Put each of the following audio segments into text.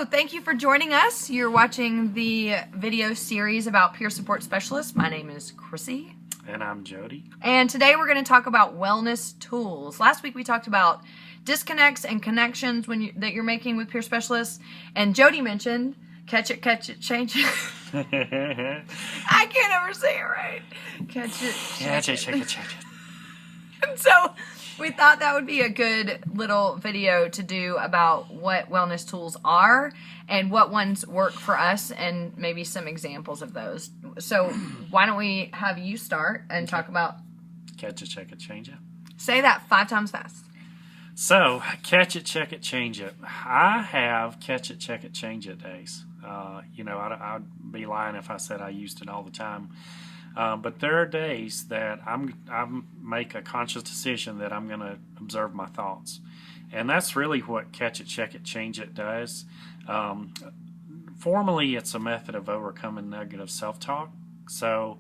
Hello, thank you for joining us. You're watching the video series about peer support specialists. My name is Chrissie. And I'm Jody. And today we're going to talk about wellness tools. Last week we talked about disconnects and connections that you're making with peer specialists. And Jody mentioned catch it, change it. I can't ever say it right. Catch it, change it. And so we thought that would be a good little video to do about what wellness tools are and what ones work for us and maybe some examples of those. So why don't we have you start and talk about... Catch it, check it, change it. Say that 5 times fast. So, catch it, check it, change it. I have catch it, check it, change it days. I'd be lying if I said I used it all the time. But there are days that I make a conscious decision that I'm going to observe my thoughts. And that's really what catch it, check it, change it does. Formally, it's a method of overcoming negative self-talk. So,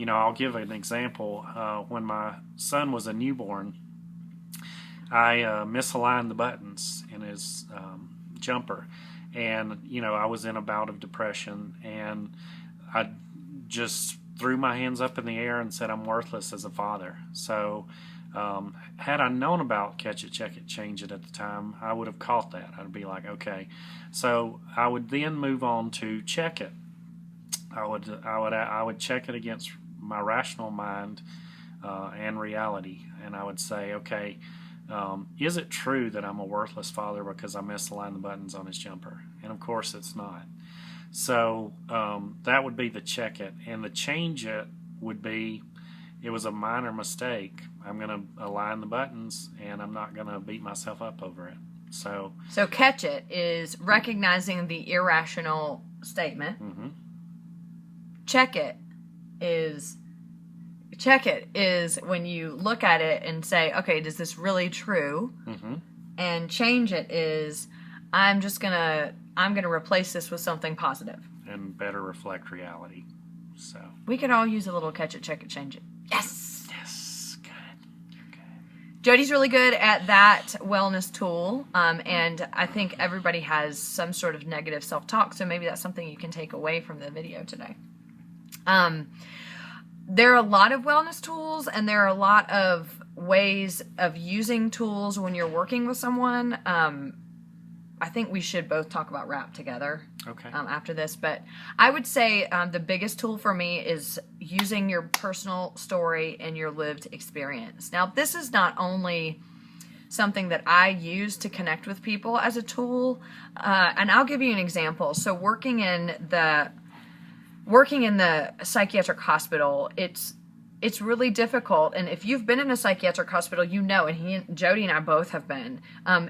I'll give an example. When my son was a newborn, I misaligned the buttons in his jumper. And, I was in a bout of depression. And I just threw my hands up in the air and said I'm worthless as a father. So had I known about catch it, check it, change it at the time, I would have caught that. I'd be like, okay. So I would then move on to check it. I would check it against my rational mind and reality, and I would say, okay, is it true that I'm a worthless father because I misaligned the buttons on his jumper? And of course it's not. So that would be the check it. And the change it would be, it was a minor mistake. I'm going to align the buttons and I'm not going to beat myself up over it. So catch it is recognizing the irrational statement. Mm-hmm. Check it is when you look at it and say, okay, is this really true? Mm-hmm. And change it is, I'm going to replace this with something positive. And better reflect reality. So we could all use a little catch it, check it, change it. Yes! Yes, good. You're good. Jody's really good at that wellness tool, and I think everybody has some sort of negative self-talk, so maybe that's something you can take away from the video today. There are a lot of wellness tools, and there are a lot of ways of using tools when you're working with someone. I think we should both talk about RAP together after this. But I would say the biggest tool for me is using your personal story and your lived experience. Now, this is not only something that I use to connect with people as a tool, and I'll give you an example. So working in the psychiatric hospital, it's really difficult, and if you've been in a psychiatric hospital, and Jody and I both have been,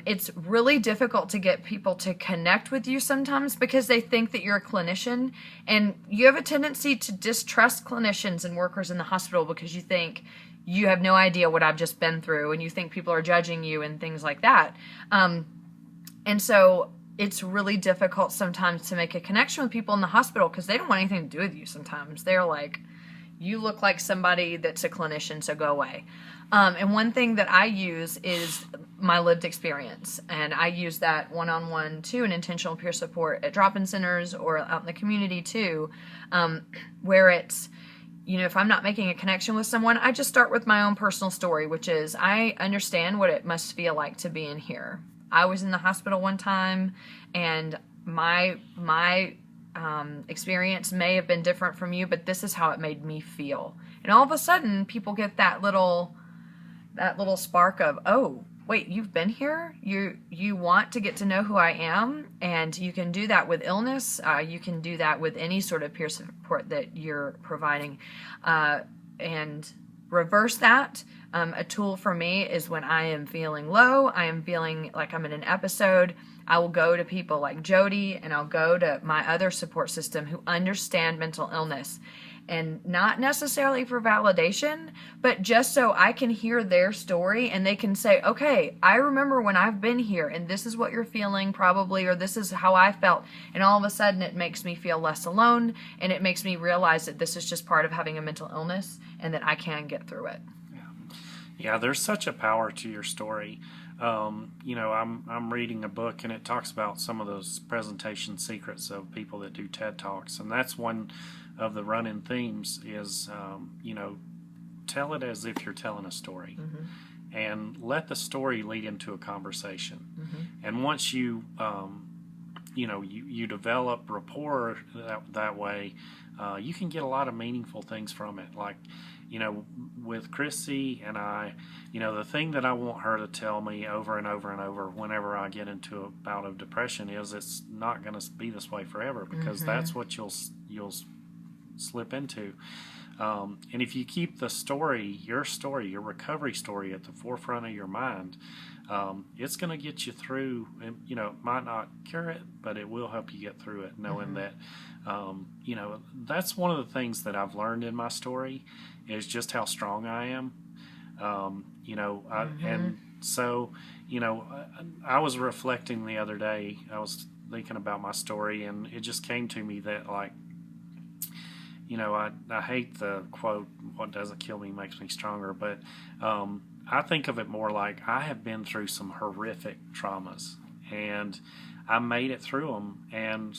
it's really difficult to get people to connect with you sometimes because they think that you're a clinician, and you have a tendency to distrust clinicians and workers in the hospital because you think you have no idea what I've just been through, and you think people are judging you and things like that. And so it's really difficult sometimes to make a connection with people in the hospital because they don't want anything to do with you sometimes. They're like, you look like somebody that's a clinician, so go away. And one thing that I use is my lived experience. And I use that one-on-one too, in intentional peer support at drop-in centers or out in the community too, where it's, if I'm not making a connection with someone, I just start with my own personal story, which is I understand what it must feel like to be in here. I was in the hospital one time, and my experience may have been different from you, but this is how it made me feel. And all of a sudden, people get that little spark of, oh, wait, you've been here? You want to get to know who I am? And you can do that with illness. You can do that with any sort of peer support that you're providing. And reverse that. A tool for me is when I am feeling low, I am feeling like I'm in an episode, I will go to people like Jody, and I'll go to my other support system who understand mental illness. And not necessarily for validation, but just so I can hear their story and they can say, okay, I remember when I've been here and this is what you're feeling probably, or this is how I felt. And all of a sudden it makes me feel less alone, and it makes me realize that this is just part of having a mental illness and that I can get through it. Yeah, there's such a power to your story. I'm reading a book and it talks about some of those presentation secrets of people that do TED Talks, and that's one of the running themes is, tell it as if you're telling a story, and let the story lead into a conversation. And once you develop rapport that way, you can get a lot of meaningful things from it. Like, with Chrissy and I, the thing that I want her to tell me over and over and over whenever I get into a bout of depression is it's not going to be this way forever, because that's what you'll slip into. And if you keep the story, your recovery story at the forefront of your mind, it's going to get you through. And, it might not cure it, but it will help you get through it, knowing that, that's one of the things that I've learned in my story is just how strong I am. And so, I was reflecting the other day, I was thinking about my story, and it just came to me that, like, I hate the quote, "What doesn't kill me makes me stronger," but I think of it more like I have been through some horrific traumas, and I made it through them. And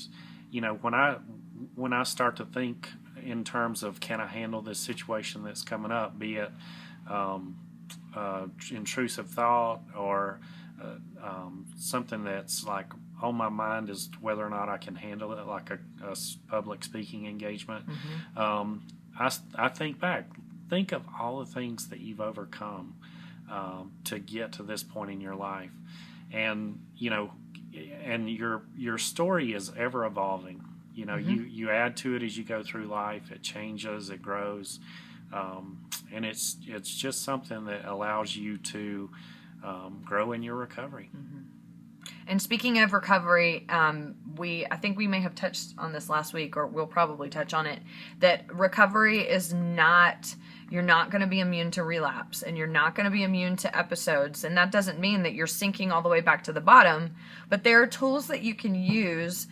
when I start to think in terms of, can I handle this situation that's coming up, be it intrusive thought or something that's like on my mind is whether or not I can handle it, like a public speaking engagement. I think back, think of all the things that you've overcome to get to this point in your life, and and your story is ever evolving. You add to it as you go through life. It changes, it grows, and it's just something that allows you to grow in your recovery. And speaking of recovery, I think we may have touched on this last week, or we'll probably touch on it, that recovery is not, you're not going to be immune to relapse, and you're not going to be immune to episodes. And that doesn't mean that you're sinking all the way back to the bottom, but there are tools that you can use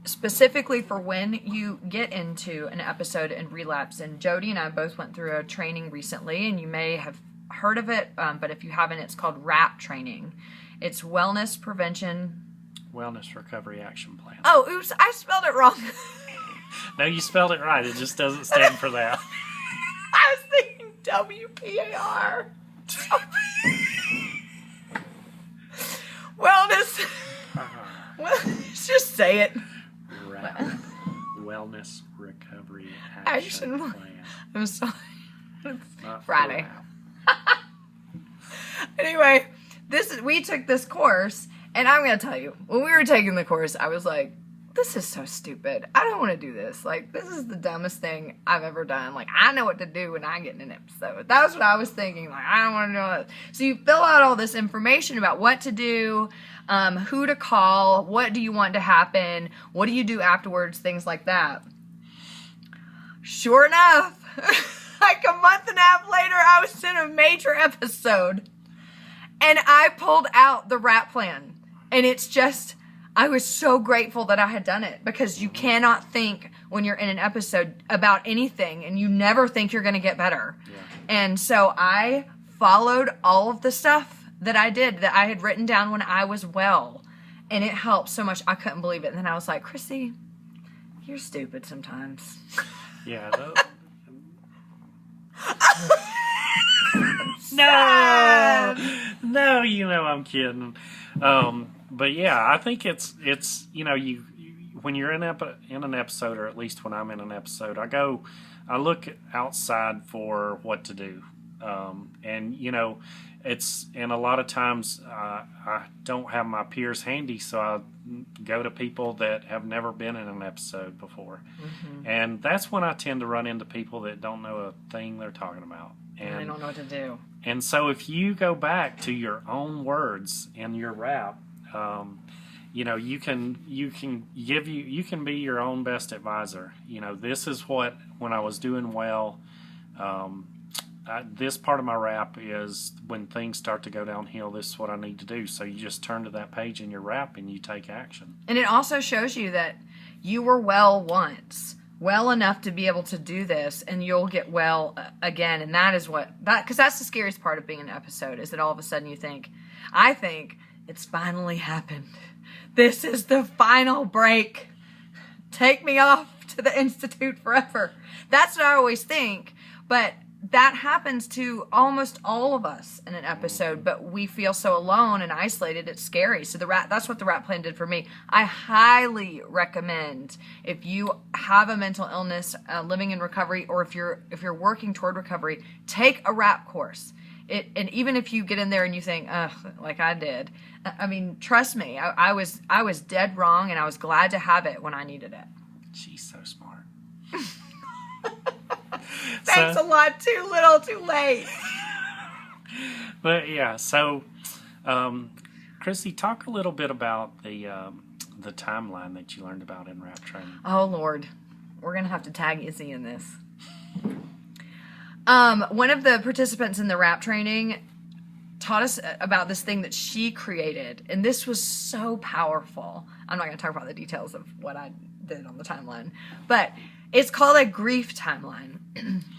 specifically for when you get into an episode and relapse. And Jody and I both went through a training recently, and you may have heard of it, but if you haven't, it's called WRAP training. It's Wellness Recovery Action Plan. Oh, oops, I spelled it wrong. No, you spelled it right. It just doesn't stand for that. I was thinking WPAR. Wellness. Well, just say it. WRAP. Wellness Recovery Action Plan. I'm sorry. It's Not Friday. Anyway, we took this course, and I'm going to tell you, when we were taking the course, I was like, this is so stupid. I don't want to do this. Like, this is the dumbest thing I've ever done. Like, I know what to do when I get in an episode. That was what I was thinking. Like, I don't want to do all that. So you fill out all this information about what to do, who to call, what do you want to happen, what do you do afterwards, things like that. Sure enough, like a month and a half later, I was in a major episode. And I pulled out the WRAP plan. And it's just, I was so grateful that I had done it, because you cannot think when you're in an episode about anything, and you never think you're going to get better. Yeah. And so I followed all of the stuff that I did, that I had written down when I was well. And it helped so much. I couldn't believe it. And then I was like, Chrissy, you're stupid sometimes. Yeah. No, I'm kidding. But yeah, I think it's you when you're in an episode, or at least when I'm in an episode, I look outside for what to do, and and a lot of times I don't have my peers handy, so I go to people that have never been in an episode before, and that's when I tend to run into people that don't know a thing they're talking about. And I don't know what to do. And so if you go back to your own words in your WRAP, you can be your own best advisor. This is what, when I was doing well, this part of my WRAP is when things start to go downhill, this is what I need to do. So you just turn to that page in your WRAP and you take action. And it also shows you that you were well once. well enough to be able to do this, and you'll get well again. And that is because that's the scariest part of being an episode, is that all of a sudden I think it's finally happened. This is the final break. Take me off to the Institute forever. That's what I always think. But that happens to almost all of us in an episode, but we feel so alone and isolated, it's scary. So that's what the RAP plan did for me. I highly recommend, if you have a mental illness, living in recovery, or if you're working toward recovery, take a RAP course. And even if you get in there and you think, ugh, like I did, I mean, trust me, I was dead wrong, and I was glad to have it when I needed it. She's so smart. Thanks a lot. Too little, too late. But yeah, so Chrissie, talk a little bit about the timeline that you learned about in RAP training. Oh Lord, we're gonna have to tag Izzy in this. One of the participants in the RAP training taught us about this thing that she created, and this was so powerful. I'm not going to talk about the details of what I did on the timeline, but it's called a grief timeline.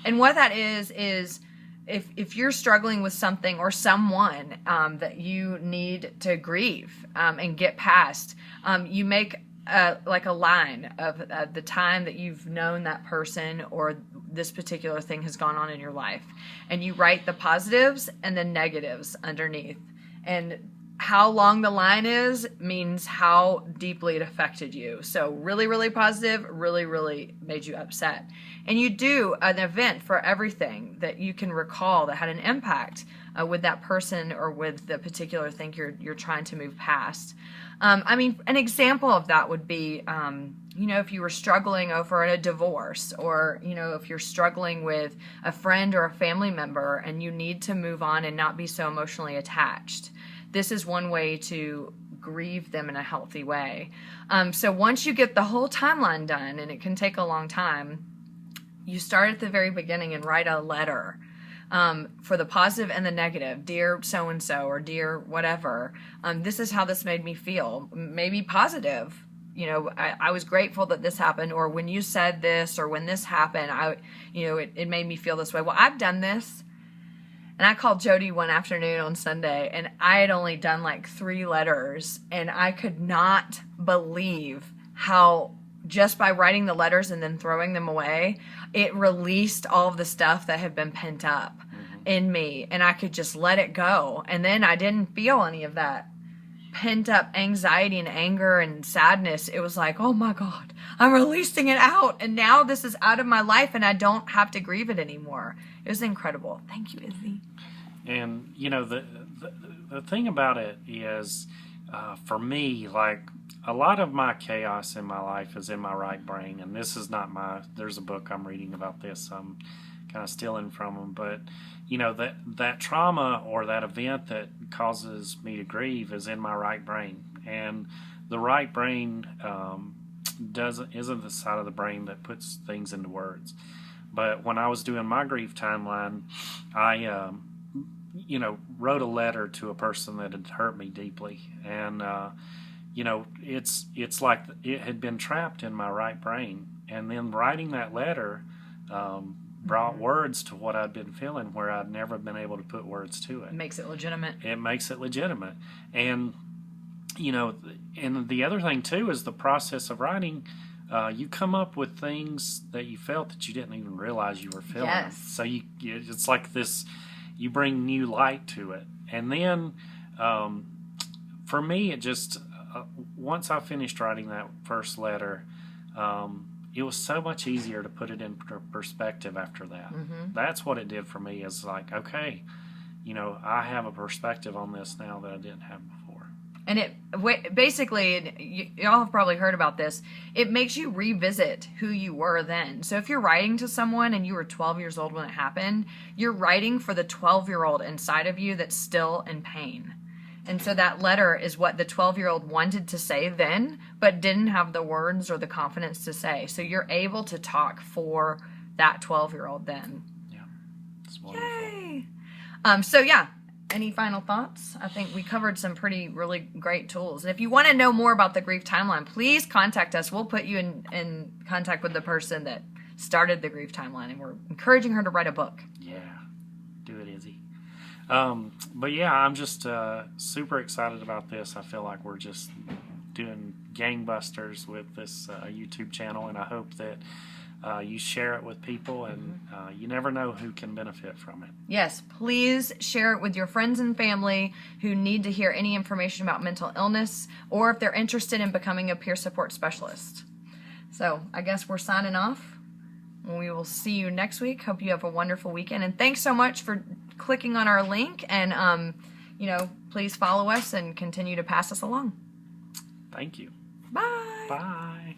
And what that is if you're struggling with something or someone that you need to grieve and get past, you make like a line of the time that you've known that person or this particular thing has gone on in your life, and you write the positives and the negatives underneath. And how long the line is means how deeply it affected you. So really, really positive, really, really made you upset. And you do an event for everything that you can recall that had an impact with that person or with the particular thing you're trying to move past. I mean, an example of that would be, if you were struggling over a divorce, or, if you're struggling with a friend or a family member and you need to move on and not be so emotionally attached. This is one way to grieve them in a healthy way. So once you get the whole timeline done, and it can take a long time, you start at the very beginning and write a letter for the positive and the negative. Dear so-and-so, or dear whatever, this is how this made me feel. Maybe positive. I was grateful that this happened, or when you said this, or when this happened, it made me feel this way. Well, I've done this. And I called Jody one afternoon on Sunday, and I had only done like 3 letters, and I could not believe how just by writing the letters and then throwing them away, it released all of the stuff that had been pent up in me, and I could just let it go. And then I didn't feel any of that pent up anxiety and anger and sadness. It was like, oh my God, I'm releasing it out, and now this is out of my life, and I don't have to grieve it anymore. It was incredible. Thank you, Izzy. And the thing about it is, for me, like, a lot of my chaos in my life is in my right brain, and this is not there's a book I'm reading about this. I'm kind of stealing from them, but that trauma or that event that causes me to grieve is in my right brain, and the right brain isn't the side of the brain that puts things into words. But when I was doing my grief timeline, I wrote a letter to a person that had hurt me deeply, and it's like it had been trapped in my right brain, and then writing that letter brought words to what I'd been feeling where I'd never been able to put words to it. It makes it legitimate. It makes it legitimate. And, and the other thing too is the process of writing, you come up with things that you felt that you didn't even realize you were feeling. Yes. So it's like this, you bring new light to it. And then, for me, it just, once I finished writing that first letter, it was so much easier to put it in perspective after that. Mm-hmm. That's what it did for me, is like, okay, I have a perspective on this now that I didn't have before. And it basically, y'all have probably heard about this, it makes you revisit who you were then. So if you're writing to someone and you were 12 years old when it happened, you're writing for the 12-year-old inside of you that's still in pain. And so that letter is what the 12-year-old wanted to say then, but didn't have the words or the confidence to say. So you're able to talk for that 12-year-old then. Yeah, it's wonderful. Yay! So yeah, any final thoughts? I think we covered some really great tools. And if you want to know more about the grief timeline, please contact us. We'll put you in contact with the person that started the grief timeline, and we're encouraging her to write a book. Yeah, do it, Izzy. But yeah, I'm just super excited about this. I feel like we're just doing gangbusters with this YouTube channel, and I hope that you share it with people, and you never know who can benefit from it. Yes, please share it with your friends and family who need to hear any information about mental illness, or if they're interested in becoming a peer support specialist. So I guess we're signing off. We will see you next week. Hope you have a wonderful weekend, and thanks so much for clicking on our link, and please follow us and continue to pass us along. Thank you. Bye. Bye.